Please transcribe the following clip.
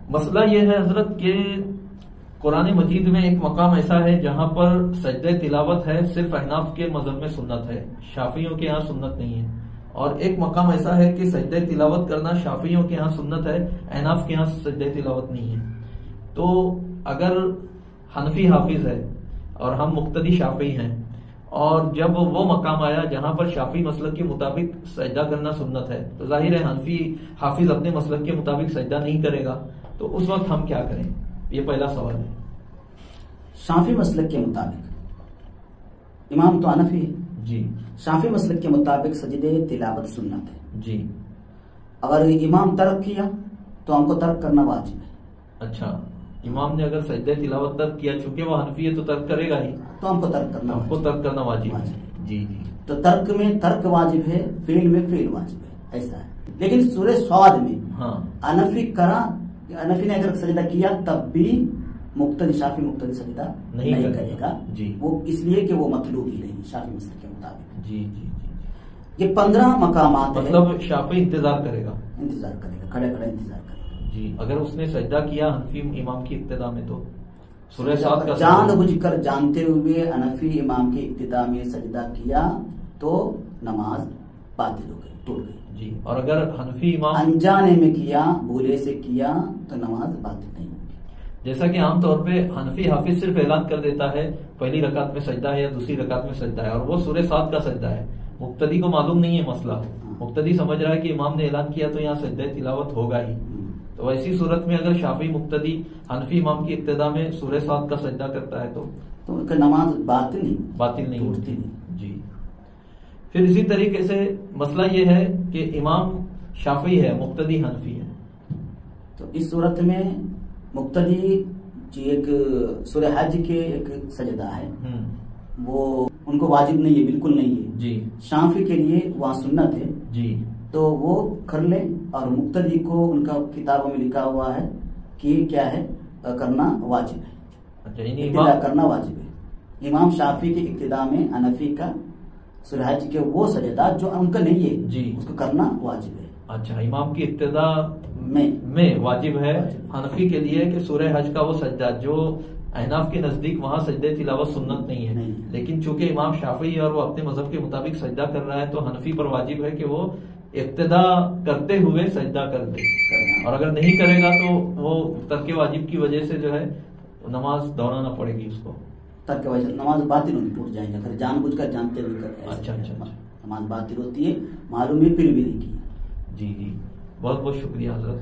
مسئلہ یہ ہے حضرت کہ قرآن مجید میں ایک مقام ایسا ہے جہاں پر سجدہ تلاوت ہے، صرف احناف کے مذہب میں سنت ہے، شافعیوں کے یہاں سنت نہیں ہے. اور ایک مقام ایسا ہے کہ سجدہ تلاوت کرنا شافعیوں کے ہاں سنت ہے، احناف کے ہاں سجدہ تلاوت نہیں ہے. تو اگر حنفی حافظ ہے اور ہم مقتدی شافعی ہیں، اور جب وہ مقام آیا جہاں پر شافعی مسلک کے مطابق سجدہ کرنا سنت ہے، تو ظاہر ہے حنفی حافظ اپنے مسلک کے مطابق سجدہ نہیں کرے گا، تو اس وقت ہم کیا کریں؟ یہ پہلا سوال ہے. شافعی مسلک کے مطابق، امام تو حنفی ہے جی، شافعی مسلک کے مطابق سجدے تلاوت سنت ہے جی. اگر امام ترک کیا تو ہم کو ترک کرنا واجب ہے. اچھا، امام نے اگر سجدہ تلاوت ترک کیا، چونکہ وہ حنفی ہے تو ترک کرے گا ہی، تو ہم کو ترک کرنا ہم کو واجب ترک کرنا واجب ہے. جی جی. تو ترک میں ترک واجب ہے، فعل میں فعل واجب ہے، ایسا ہے. لیکن سورہ صاد میں ہاں، حنفی نے اگر سجدہ کیا تب بھی مقتدی شافعی مقتدی سجدہ نہیں کرے گا. جی. وہ اس لیے کہ وہ مطلوب ہی نہیں شافعی مسلک کے مطابق. جی جی جی. یہ 15 مقامات ہیں. مطلب شافعی انتظار کرے گا، انتظار کرے گا، کھڑے کھڑے انتظار کرے گا. جی. اگر اس نے سجدہ کیا حنفی امام کی ابتدا میں تو سورہ صاد کا جان بوجھ کر جانتے ہوئے حنفی امام کی ابتدا میں سجدہ کیا تو نماز باطل ہو گئی، ٹوٹ گئی. جی. اور اگر حنفی امام انجانے میں کیا، بھولے سے کیا تو نماز باطل نہیں ہوگی. جیسا کہ عام طور پہ حنفی حافظ صرف اعلان کر دیتا ہے پہلی رکعت میں سجدہ ہے یا دوسری رکعت میں سجدہ ہے، اور وہ سورہ صاد کا سجدہ ہے، مقتدی کو معلوم نہیں ہے مسئلہ. مقتدی سمجھ رہا ہے کہ امام نے اعلان کیا تو یہاں سجدہ تلاوت ہوگا ہی. تو ایسی صورت میں اگر شافعی مقتدی حنفی امام کی ابتدا میں سورہ صاد کا سجدہ کرتا ہے تو ان کا نماز باطل نہیں ٹوٹتی ہوتی. جی. پھر اسی طریقے سے مسئلہ یہ ہے کہ امام شافعی ہے، مقتدی حنفی ہے. تو اس صورت میں مقتدی ایک سورہ حج کے ایک سجدہ ہے، وہ ان کو واجب نہیں ہے، بالکل نہیں ہے. جی. شافعی کے لیے وہاں سنت ہے. جی. تو وہ کر لیں، اور مقتدی کو ان کا کتابوں میں لکھا ہوا ہے کہ کیا ہے کرنا واجب ہے. اچھا، ابتدا کرنا واجب ہے. امام شافعی کی ابتدا میں حنفی کا سورہ حج کے وہ سجدہ جو ان کا نہیں ہے، جی، اس کو کرنا واجب ہے. اچھا، امام کی ابتدا میں واجب ہے حنفی کے لیے کہ سورہ حج کا وہ سجدہ جو احناف کے نزدیک وہاں سجدہ تلاوت سنت نہیں ہے، لیکن چونکہ امام شافعی ہے اور وہ اپنے مذہب کے مطابق سجدہ کر رہا ہے تو حنفی پر واجب ہے کہ وہ ابتدا کرتے ہوئے سجدہ کر دے، اور اگر نہیں کرے گا تو وہ ترک واجب کی وجہ سے جو ہے نماز دوہرانا پڑے گی اس کو. ترک واجب نماز باطل ہونی، ٹوٹ جائے گی اگر جان بوجھ کر جانتے ہوئے کرتے. اچھا، نماز باطل ہوتی ہے، معلوم ہے پھر بھی نہیں کی. جی جی. بہت بہت شکریہ حضرت.